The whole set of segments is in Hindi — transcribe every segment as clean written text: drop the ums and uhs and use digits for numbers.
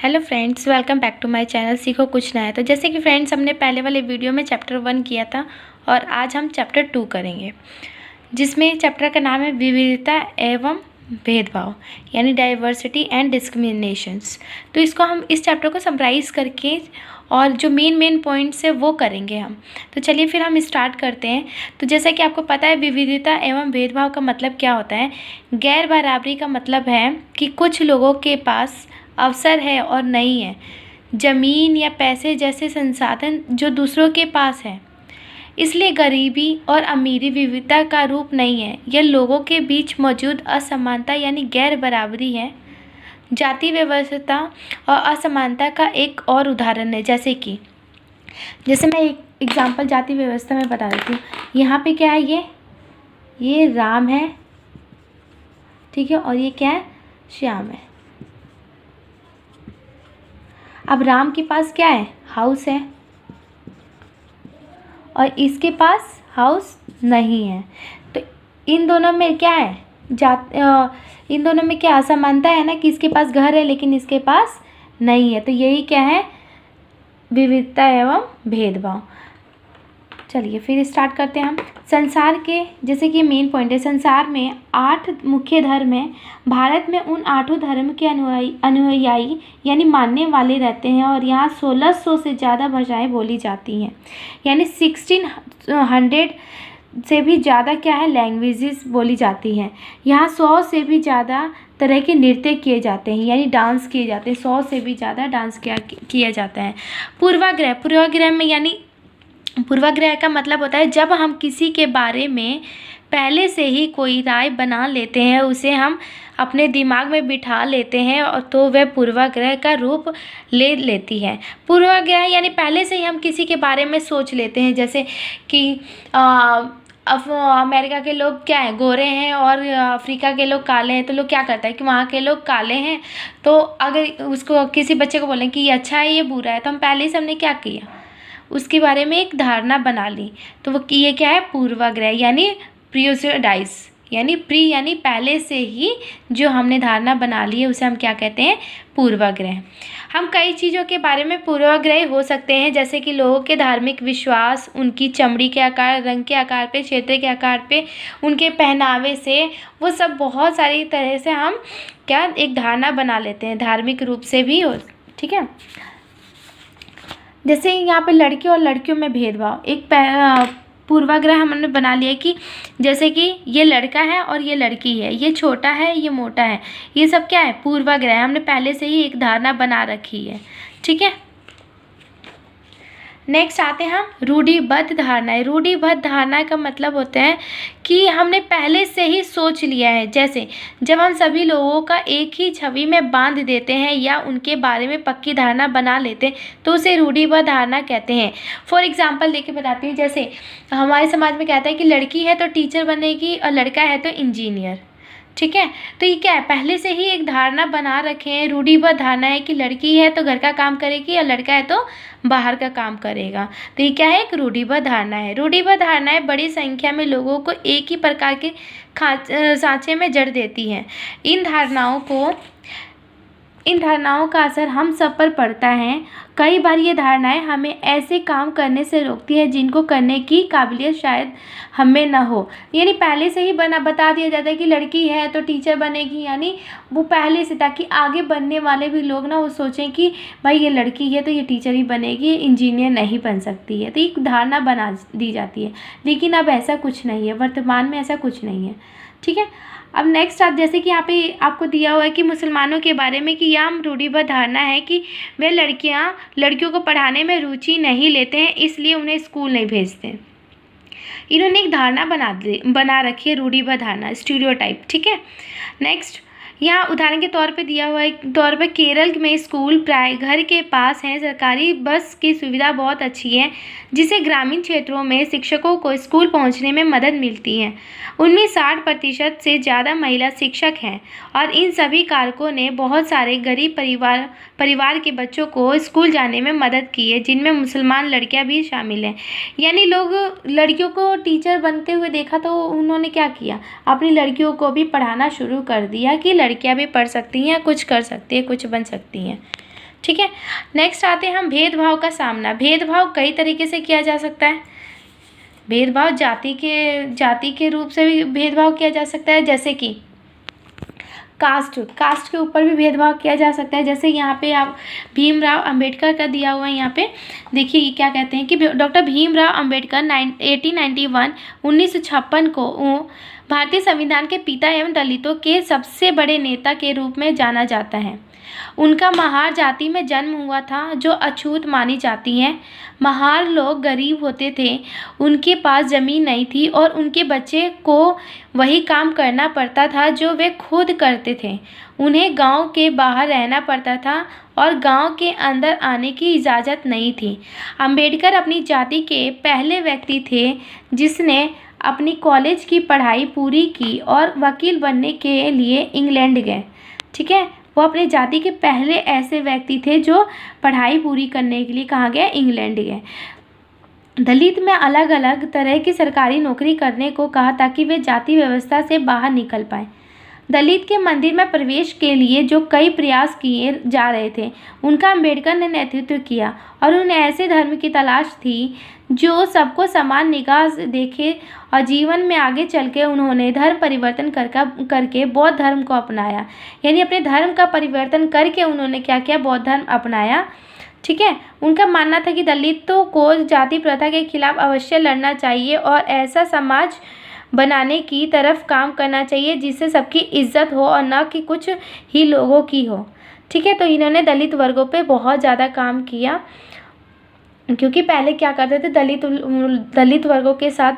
Hello friends, welcome back to my channel सीखो कुछ नया। तो जैसे कि फ्रेंड्स, हमने पहले वाले वीडियो में चैप्टर 1 किया था और आज हम चैप्टर 2 करेंगे, जिसमें चैप्टर का नाम है विविधता एवं भेदभाव, यानी डाइवर्सिटी एंड डिस्क्रिमिनेशंस। तो इसको हम इस चैप्टर को समराइज करके और जो मेन पॉइंट्स है वो करेंगे हम। तो चलिए फिर हम स्टार्ट करते हैं। तो जैसा कि आपको पता है, विविधता एवं भेदभाव का मतलब क्या होता है। गैर बराबरी का मतलब है कि कुछ लोगों के पास अवसर है और नहीं है, ज़मीन या पैसे जैसे संसाधन जो दूसरों के पास है, इसलिए गरीबी और अमीरी विविधता का रूप नहीं है। यह लोगों के बीच मौजूद असमानता यानी गैर बराबरी है। जाति व्यवस्था और असमानता का एक और उदाहरण है। जैसे मैं एक एग्जांपल जाति व्यवस्था में बता देती हूँ। यहाँ पे क्या है, ये राम है, ठीक है, और ये क्या है, श्याम है। अब राम के पास क्या है, हाउस है, और इसके पास हाउस नहीं है। तो इन दोनों में क्या है, इन दोनों में क्या असमानता है ना, कि इसके पास घर है लेकिन इसके पास नहीं है। तो यही क्या है, विविधता एवं भेदभाव। चलिए फिर स्टार्ट करते हैं हम। संसार के, जैसे कि मेन पॉइंट है, संसार में 8 मुख्य धर्म हैं। भारत में उन 8 धर्म के अनुयायी यानी मानने वाले रहते हैं, और यहाँ 1600 से ज़्यादा भाषाएं बोली जाती हैं, यानी 1600 से भी ज़्यादा क्या है, लैंग्वेजेस बोली जाती हैं। यहाँ 100 से भी ज़्यादा तरह के नृत्य किए जाते हैं, यानी डांस किए जाते हैं। 100 से भी ज़्यादा डांस किया जाता है। पूर्वाग्रह में, यानी पूर्वाग्रह का मतलब होता है जब हम किसी के बारे में पहले से ही कोई राय बना लेते हैं, उसे हम अपने दिमाग में बिठा लेते हैं, और तो वह पूर्वाग्रह का रूप ले लेती है। पूर्वाग्रह यानी पहले से ही हम किसी के बारे में सोच लेते हैं, जैसे कि अमेरिका के लोग क्या है, गोरे हैं, और अफ्रीका के लोग काले हैं। तो लोग क्या करता है कि वहाँ के लोग काले हैं, तो अगर उसको किसी बच्चे को बोलें कि ये अच्छा है ये बुरा है, तो हम पहले से हमने क्या किया, उसके बारे में एक धारणा बना ली। तो वो ये क्या है, पूर्वाग्रह, यानी प्रिजुडाइज, यानी पहले से ही जो हमने धारणा बना ली है उसे हम क्या कहते हैं, पूर्वाग्रह। हम कई चीज़ों के बारे में पूर्वाग्रह हो सकते हैं, जैसे कि लोगों के धार्मिक विश्वास, उनकी चमड़ी के आकार, रंग के आकार पे, क्षेत्र के आकार पे, उनके पहनावे से, वो सब बहुत सारी तरह से हम क्या एक धारणा बना लेते हैं, धार्मिक रूप से भी हो, ठीक है। जैसे यहाँ पे लड़के और लड़कियों में भेदभाव, एक पूर्वाग्रह हमने बना लिया कि जैसे कि ये लड़का है और ये लड़की है, ये छोटा है ये मोटा है, ये सब क्या है, पूर्वाग्रह। हमने पहले से ही एक धारणा बना रखी है, ठीक है। नेक्स्ट आते हैं हम रूढ़िबद्ध धारणाएं। रूढ़िबद्ध धारणा का मतलब होता है कि हमने पहले से ही सोच लिया है। जैसे जब हम सभी लोगों का एक ही छवि में बांध देते हैं या उनके बारे में पक्की धारणा बना लेते हैं, तो उसे रूढ़िबद्ध धारणा कहते हैं। फॉर एग्जांपल देके बताती हूँ। जैसे हमारे समाज में कहता है कि लड़की है तो टीचर बनेगी और लड़का है तो इंजीनियर, ठीक है। तो ये क्या है, पहले से ही एक धारणा बना रखे हैं, रूढ़िबद्ध धारणा है कि लड़की है तो घर का काम करेगी और लड़का है तो बाहर का काम करेगा। तो ये क्या है, एक रूढ़िबद्ध धारणा है। रूढ़िबद्ध धारणाएं बड़ी संख्या में लोगों को एक ही प्रकार के सांचे में जड़ देती हैं। इन धारणाओं का असर हम सब पर पड़ता है। कई बार ये धारणाएं हमें ऐसे काम करने से रोकती है जिनको करने की काबिलियत शायद हमें न हो। यानी पहले से ही बता दिया जाता है कि लड़की है तो टीचर बनेगी, यानी वो पहले से, ताकि आगे बनने वाले भी लोग ना वो सोचें कि भाई ये लड़की है तो ये टीचर ही बनेगी, इंजीनियर नहीं बन सकती है। तो एक धारणा बना दी जाती है, लेकिन अब ऐसा कुछ नहीं है, वर्तमान में ऐसा कुछ नहीं है, ठीक है। अब नेक्स्ट जैसे कि यहाँ पे आपको दिया हुआ है कि मुसलमानों के बारे में, कि यह रूढ़िबद्ध धारणा है कि वे लड़कियों को पढ़ाने में रुचि नहीं लेते हैं, इसलिए उन्हें स्कूल नहीं भेजते। इन्होंने एक धारणा बना रखी है, रूढ़िबद्ध धारणा, स्टीरियोटाइप, ठीक है। नेक्स्ट यहाँ उदाहरण के तौर पे दिया हुआ है, केरल में स्कूल प्राय घर के पास हैं। सरकारी बस की सुविधा बहुत अच्छी है, जिससे ग्रामीण क्षेत्रों में शिक्षकों को स्कूल पहुंचने में मदद मिलती है। उनमें 60% से ज़्यादा महिला शिक्षक हैं, और इन सभी कारकों ने बहुत सारे गरीब परिवार के बच्चों को स्कूल जाने में मदद की है, जिनमें मुसलमान लड़कियां भी शामिल हैं। यानी लोग लड़कियों को टीचर बनते हुए देखा तो उन्होंने क्या किया, अपनी लड़कियों को भी पढ़ाना शुरू कर दिया कि लड़कियां भी पढ़ सकती हैं, कुछ कर सकती हैं, कुछ बन सकती हैं, ठीक है। नेक्स्ट आते हैं हम भेदभाव का सामना। भेदभाव कई तरीके से किया जा सकता है। भेदभाव जाति के रूप से भी भेदभाव किया जा सकता है, जैसे कि कास्ट के ऊपर भी भेदभाव किया जा सकता है। जैसे यहाँ पे आप भीमराव अंबेडकर का दिया हुआ है, यहाँ पे देखिए क्या कहते हैं कि डॉक्टर भीमराव अंबेडकर 1956 को भारतीय संविधान के पिता एवं दलितों के सबसे बड़े नेता के रूप में जाना जाता है। उनका महार जाति में जन्म हुआ था जो अछूत मानी जाती है। महार लोग गरीब होते थे, उनके पास ज़मीन नहीं थी और उनके बच्चे को वही काम करना पड़ता था जो वे खुद करते थे। उन्हें गांव के बाहर रहना पड़ता था और गांव के अंदर आने की इजाज़त नहीं थी। अंबेडकर अपनी जाति के पहले व्यक्ति थे जिसने अपनी कॉलेज की पढ़ाई पूरी की और वकील बनने के लिए इंग्लैंड गए। ठीक है, वो अपने जाति के पहले ऐसे व्यक्ति थे जो पढ़ाई पूरी करने के लिए कहाँ गए, इंग्लैंड गए। दलित में अलग अलग तरह की सरकारी नौकरी करने को कहा ताकि वे जाति व्यवस्था से बाहर निकल पाए। दलित के मंदिर में प्रवेश के लिए जो कई प्रयास किए जा रहे थे उनका अंबेडकर ने नेतृत्व किया और उन्हें ऐसे धर्म की तलाश थी जो सबको समान निगाह से देखे और जीवन में आगे चल के उन्होंने धर्म परिवर्तन करके बौद्ध धर्म को अपनाया। यानी अपने धर्म का परिवर्तन करके उन्होंने क्या किया, बौद्ध धर्म अपनाया। ठीक है, उनका मानना था कि दलितों को जाति प्रथा के खिलाफ अवश्य लड़ना चाहिए और ऐसा समाज बनाने की तरफ काम करना चाहिए जिससे सबकी इज्जत हो और न कि कुछ ही लोगों की हो। ठीक है, तो इन्होंने दलित वर्गों पे बहुत ज़्यादा काम किया, क्योंकि पहले क्या करते थे, दलित वर्गों के साथ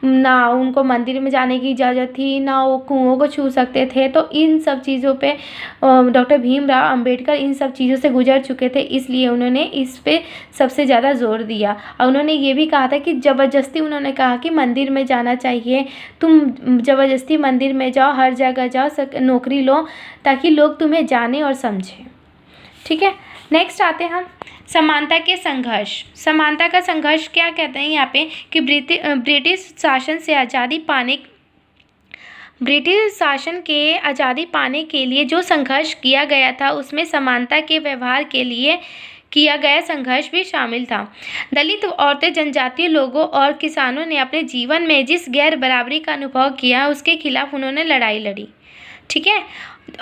ना उनको मंदिर में जाने की इजाज़त थी, ना वो कुओं को छू सकते थे। तो इन सब चीज़ों पे डॉक्टर भीमराव अंबेडकर इन सब चीज़ों से गुजर चुके थे, इसलिए उन्होंने इस पे सबसे ज़्यादा जोर दिया। और उन्होंने ये भी कहा था कि ज़बरदस्ती उन्होंने कहा कि मंदिर में जाना चाहिए, तुम ज़बरदस्ती मंदिर में जाओ, हर जगह जाओ, नौकरी लो ताकि लोग तुम्हें जाने और समझें। ठीक है, नेक्स्ट आते हैं हम समानता के संघर्ष। समानता का संघर्ष क्या कहते हैं यहाँ पे कि ब्रिटिश शासन के आज़ादी पाने के लिए जो संघर्ष किया गया था उसमें समानता के व्यवहार के लिए किया गया संघर्ष भी शामिल था। दलित, औरतें, जनजातीय लोगों और किसानों ने अपने जीवन में जिस गैर बराबरी का अनुभव किया उसके खिलाफ उन्होंने लड़ाई लड़ी। ठीक है,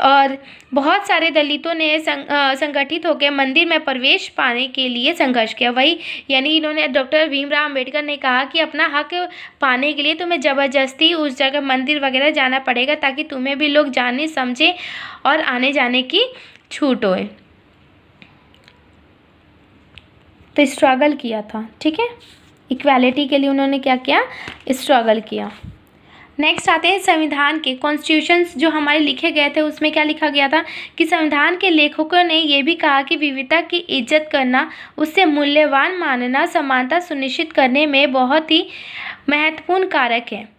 और बहुत सारे दलितों ने संगठित होकर मंदिर में प्रवेश पाने के लिए संघर्ष किया। वही यानी इन्होंने डॉक्टर भीमराव अंबेडकर ने कहा कि अपना हक पाने के लिए तुम्हें ज़बरदस्ती उस जगह मंदिर वगैरह जाना पड़ेगा ताकि तुम्हें भी लोग जाने समझे और आने जाने की छूट होए। तो स्ट्रगल किया था। ठीक है, इक्वालिटी के लिए उन्होंने क्या किया, स्ट्रगल किया। नेक्स्ट आते हैं संविधान के कॉन्स्टिट्यूशंस जो हमारे लिखे गए थे उसमें क्या लिखा गया था कि संविधान के लेखकों ने यह भी कहा कि विविधता की इज्जत करना, उससे मूल्यवान मानना समानता सुनिश्चित करने में बहुत ही महत्वपूर्ण कारक है।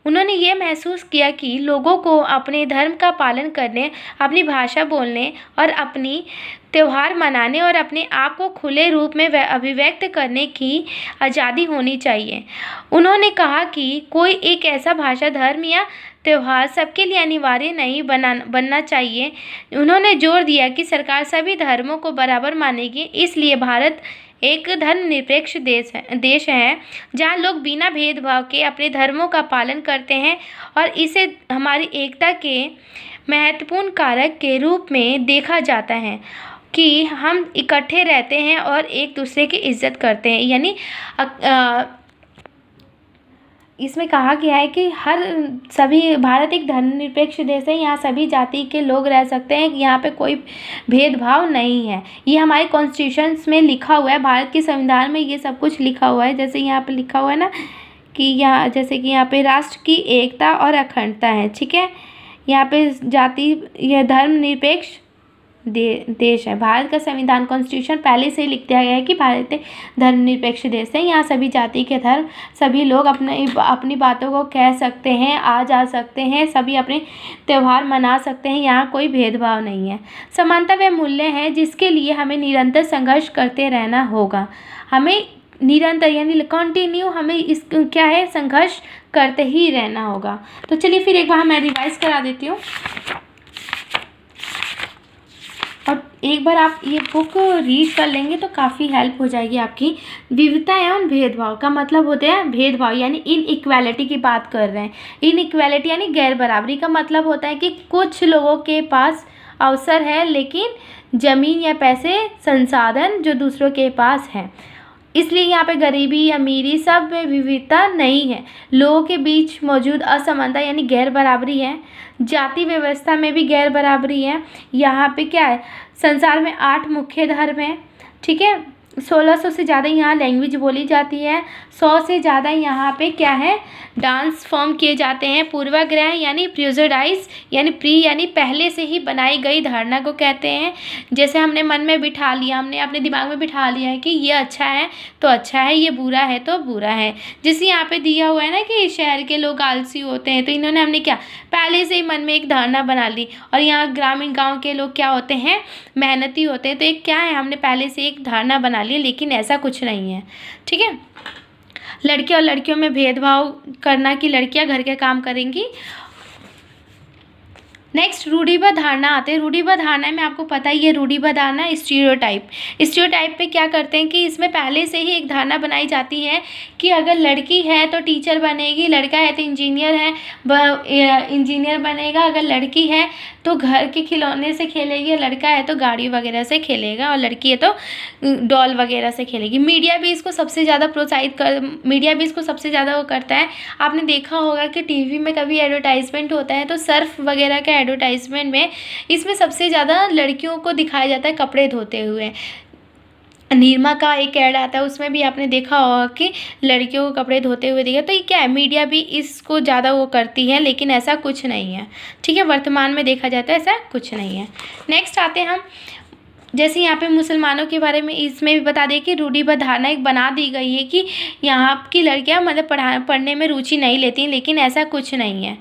उन्होंने ये महसूस किया कि लोगों को अपने धर्म का पालन करने, अपनी भाषा बोलने और अपनी त्यौहार मनाने और अपने आप को खुले रूप में अभिव्यक्त करने की आज़ादी होनी चाहिए। उन्होंने कहा कि कोई एक ऐसा भाषा, धर्म या त्यौहार सबके लिए अनिवार्य नहीं बनना चाहिए। उन्होंने जोर दिया कि सरकार सभी धर्मों को बराबर मानेगी, इसलिए भारत एक धर्मनिरपेक्ष देश है जहाँ लोग बिना भेदभाव के अपने धर्मों का पालन करते हैं और इसे हमारी एकता के महत्वपूर्ण कारक के रूप में देखा जाता है कि हम इकट्ठे रहते हैं और एक दूसरे की इज्जत करते हैं। यानी इसमें कहा गया है कि भारत एक धर्मनिरपेक्ष देश है, यहाँ सभी जाति के लोग रह सकते हैं, यहाँ पे कोई भेदभाव नहीं है। ये हमारे कॉन्स्टिट्यूशंस में लिखा हुआ है, भारत के संविधान में ये सब कुछ लिखा हुआ है। जैसे यहाँ पे लिखा हुआ है ना कि यहाँ पे राष्ट्र की एकता और अखंडता है। ठीक है, यहाँ पे जाति यह धर्मनिरपेक्ष देश है। भारत का संविधान कॉन्स्टिट्यूशन पहले से ही लिख दिया गया है कि भारत एक धर्मनिरपेक्ष देश है, यहाँ सभी जाति के धर्म, सभी लोग अपनी बातों को कह सकते हैं, आ जा सकते हैं, सभी अपने त्यौहार मना सकते हैं, यहाँ कोई भेदभाव नहीं है। समानता वह मूल्य है जिसके लिए हमें निरंतर संघर्ष करते रहना होगा। हमें निरंतर यानी कंटिन्यू हमें क्या है, संघर्ष करते ही रहना होगा। तो चलिए फिर एक बार मैं रिवाइज करा देती हूँ। और एक बार आप ये बुक रीड कर लेंगे तो काफ़ी हेल्प हो जाएगी आपकी। विविधता एवं भेदभाव का मतलब होता है भेदभाव, यानी इनइक्वालिटी की बात कर रहे हैं। इनइक्वालिटी यानी गैर बराबरी का मतलब होता है कि कुछ लोगों के पास अवसर है लेकिन ज़मीन या पैसे संसाधन जो दूसरों के पास हैं, इसलिए यहाँ पे गरीबी अमीरी सब में विविधता नहीं है। लोगों के बीच मौजूद असमानता यानी गैर बराबरी है। जाति व्यवस्था में भी गैर बराबरी है। यहाँ पे क्या है, संसार में 8 मुख्य धर्म है, ठीक है। 1600 से ज़्यादा यहाँ लैंग्वेज बोली जाती है। 100 से ज़्यादा यहाँ पे क्या है, डांस फॉर्म किए जाते हैं। पूर्वाग्रह यानी प्रिजुडाइज यानी यानी पहले से ही बनाई गई धारणा को कहते हैं। जैसे हमने मन में बिठा लिया, हमने अपने दिमाग में बिठा लिया है कि ये अच्छा है तो अच्छा है, ये बुरा है तो बुरा है। जैसे यहाँ पे दिया हुआ है ना कि शहर के लोग आलसी होते हैं, तो इन्होंने हमने क्या पहले से ही मन में एक धारणा बना ली। और यहाँ ग्रामीण गाँव के लोग क्या होते हैं, मेहनती होते हैं। तो एक क्या है, हमने पहले से एक धारणा बना ली, लेकिन ऐसा कुछ नहीं है, ठीक है। लड़के और लड़कियों में भेदभाव करना कि लड़कियां घर के काम करेंगी। नेक्स्ट रूढ़िबद्ध धारणा आते हैं। रूढ़िबद्ध धारणा में आपको पता ही है, रूढ़िबद्ध धारणा स्टीरियोटाइप। स्टीरियोटाइप पे क्या करते हैं कि इसमें पहले से ही एक धारणा बनाई जाती है कि अगर लड़की है तो टीचर बनेगी, लड़का है तो इंजीनियर इंजीनियर बनेगा, अगर लड़की है तो घर के खिलौने से खेलेगी, लड़का है तो गाड़ी वगैरह से खेलेगा, और लड़की है तो डॉल वगैरह से खेलेगी। मीडिया भी इसको सबसे ज़्यादा मीडिया भी इसको सबसे ज़्यादा वो करता है। आपने देखा होगा कि टीवी में कभी एडवर्टाइजमेंट होता है तो सर्फ वगैरह का एडवर्टाइजमेंट में इसमें सबसे ज़्यादा लड़कियों को दिखाया जाता है कपड़े धोते हुए। निरमा का एक ऐड आता है, उसमें भी आपने देखा होगा कि लड़कियों को कपड़े धोते हुए दिखा। तो ये क्या है, मीडिया भी इसको ज़्यादा वो करती है, लेकिन ऐसा कुछ नहीं है, ठीक है। वर्तमान में देखा जाता है ऐसा कुछ नहीं है। नेक्स्ट आते हैं हम, जैसे यहाँ पे मुसलमानों के बारे में इसमें भी बता दें कि रूढ़िबद्ध धारणा एक बना दी गई है कि यहाँ की लड़कियाँ मतलब पढ़ने में रुचि नहीं लेती, लेकिन ऐसा कुछ नहीं है,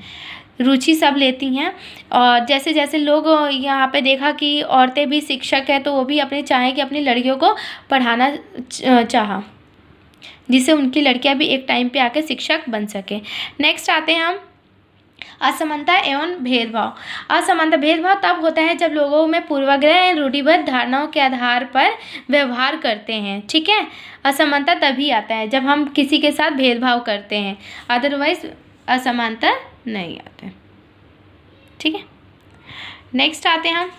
रुचि सब लेती हैं। और जैसे जैसे लोग यहाँ पे देखा कि औरतें भी शिक्षक है, तो वो भी अपने चाहें कि अपनी लड़कियों को पढ़ाना चाहा, जिससे उनकी लड़कियाँ भी एक टाइम पे आके शिक्षक बन सके। नेक्स्ट आते हैं हम, असमानता एवं भेदभाव। असमानता भेदभाव तब होता है जब लोगों में पूर्वाग्रह या रूढ़िबद्ध धारणाओं के आधार पर व्यवहार करते हैं, ठीक है। असमानता तभी आता है जब हम किसी के साथ भेदभाव करते हैं, अदरवाइज असमानता नहीं आते, ठीक है। नेक्स्ट आते हैं हम,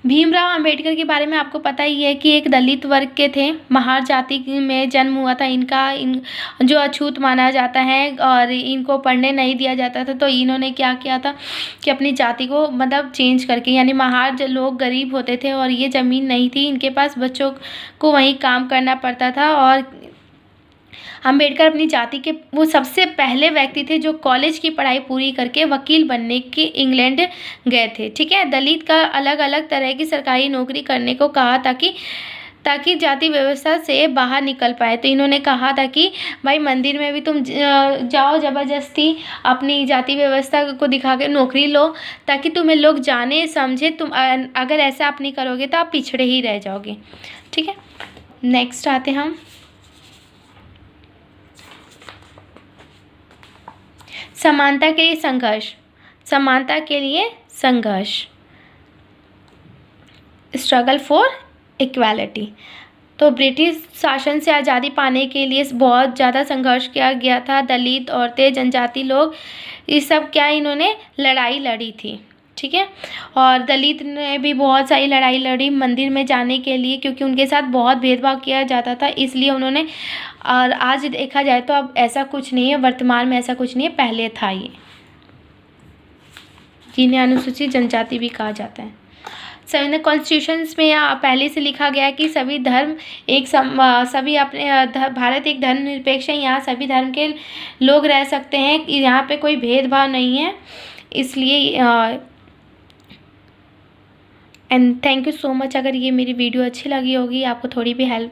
भीमराव अंबेडकर के बारे में आपको पता ही है कि एक दलित वर्ग के थे, महार जाति में जन्म हुआ था इनका, जो अछूत माना जाता है और इनको पढ़ने नहीं दिया जाता था। तो इन्होंने क्या किया था कि अपनी जाति को मतलब चेंज करके, यानी महार जो लोग गरीब होते थे और ये ज़मीन नहीं थी इनके पास, बच्चों को वहीं काम करना पड़ता था। और अंबेडकर अपनी जाति के वो सबसे पहले व्यक्ति थे जो कॉलेज की पढ़ाई पूरी करके वकील बनने के इंग्लैंड गए थे, ठीक है। दलित का अलग अलग तरह की सरकारी नौकरी करने को कहा ताकि जाति व्यवस्था से बाहर निकल पाए। तो इन्होंने कहा था कि भाई मंदिर में भी तुम जाओ, ज़बरदस्ती अपनी जाति व्यवस्था को दिखा के नौकरी लो, ताकि तुम्हें लोग जाने समझे। तुम अगर ऐसा आप नहीं करोगे तो आप पिछड़े ही रह जाओगे, ठीक है। नेक्स्ट आते हैं हम, समानता के लिए संघर्ष। समानता के लिए संघर्ष, स्ट्रगल फॉर इक्वालिटी। तो ब्रिटिश शासन से आज़ादी पाने के लिए बहुत ज़्यादा संघर्ष किया गया था। दलित, औरतें, जनजाति लोग, ये सब क्या इन्होंने लड़ाई लड़ी थी, ठीक है। और दलित ने भी बहुत सारी लड़ाई लड़ी मंदिर में जाने के लिए, क्योंकि उनके साथ बहुत भेदभाव किया जाता था, इसलिए उन्होंने। और आज देखा जाए तो अब ऐसा कुछ नहीं है, वर्तमान में ऐसा कुछ नहीं है, पहले था ये, जिन्हें अनुसूचित जनजाति भी कहा जाता है। संविधान कॉन्स्टिट्यूशंस में यहाँ पहले से लिखा गया है कि सभी धर्म सभी अपने भारत एक धर्मनिरपेक्ष है, यहाँ सभी धर्म के लोग रह सकते हैं, यहाँ पे कोई भेदभाव नहीं है। इसलिए and thank you so much. अगर ये मेरी वीडियो अच्छी लगी होगी, आपको थोड़ी भी हेल्प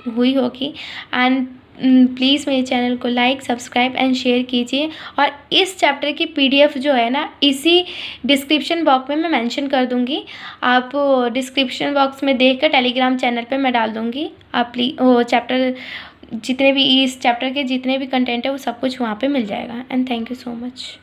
हुई होगी, एंड प्लीज़ मेरे चैनल को लाइक, सब्सक्राइब एंड शेयर कीजिए। और इस चैप्टर की PDF जो है ना, इसी डिस्क्रिप्शन बॉक्स में मैं मेंशन कर दूंगी। आप डिस्क्रिप्शन बॉक्स में देखकर टेलीग्राम चैनल पे मैं डाल दूंगी। आप प्लीज़ वो चैप्टर जितने भी इस चैप्टर के जितने भी कंटेंट है वो सब कुछ वहाँ पे मिल जाएगा। And thank you so much.